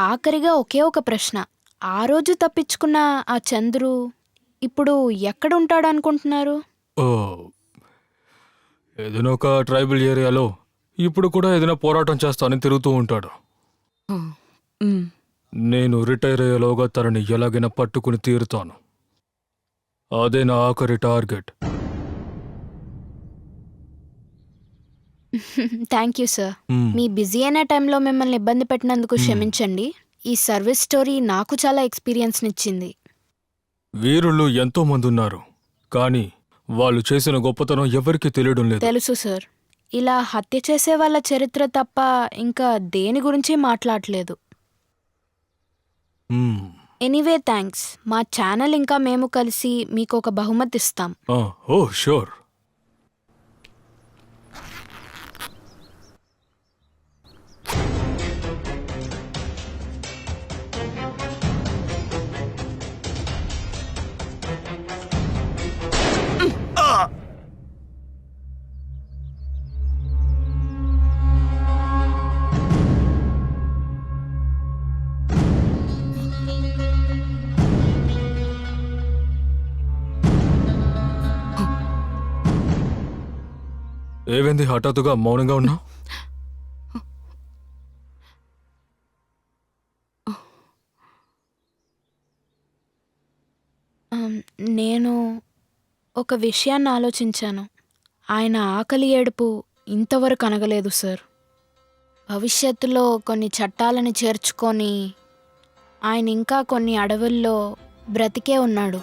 ఆఖరిగా ఒకే ఒక ప్రశ్న. ఆ రోజు తప్పించుకున్న ఆ చంద్రు ఇప్పుడు ఎక్కడుంటాడనుకుంటున్నారు? ఓ, ఏదైనా ఒక ట్రైబల్ ఏరియాలో ఇప్పుడు కూడా ఏదైనా పోరాటం చేస్తానని తిరుగుతూ ఉంటాడు. మ్, నేను రిటైర్ అయ్యేలోగా తనని ఎలాగైనా పట్టుకుని తీరుతాను. అదే నా ఆఖరి target. Thank you sir. Hmm. Me busy అయిన టైంలో మిమ్మల్ని ఇబ్బంది పెట్టినందుకు క్షమించండి. ఈ సర్వీస్ స్టోరీ నాకు చాలా ఎక్స్పీరియన్స్నిచ్చింది. వీరుళ్ళు ఎంతో మంది ఉన్నారు, కానీ వాళ్ళు చేసిన గొప్పతనం ఎవరికీ తెలియడం లేదు. తెలుసు సార్. ఇలా హత్య చేసే వాళ్ళ చరిత్ర తప్ప ఇంకా దేని గురించి మాట్లాడలేదు. మ్మ్. Anyway thanks. మా ఛానల్ ఇంకా మేము కలిసి మీకు ఒక బహుమతి ఇస్తాం. Oh sure. ఏమైంది హఠాత్తుగా మౌనంగా ఉన్నావు? నేను ఒక విషయాన్ని ఆలోచించాను. ఆయన ఆకలి ఏడుపు ఇంతవరకు అనగలేదు సార్. భవిష్యత్తులో కొన్ని చట్టాలను చేర్చుకొని ఆయన ఇంకా కొన్ని అడవుల్లో బ్రతికే ఉన్నాడు.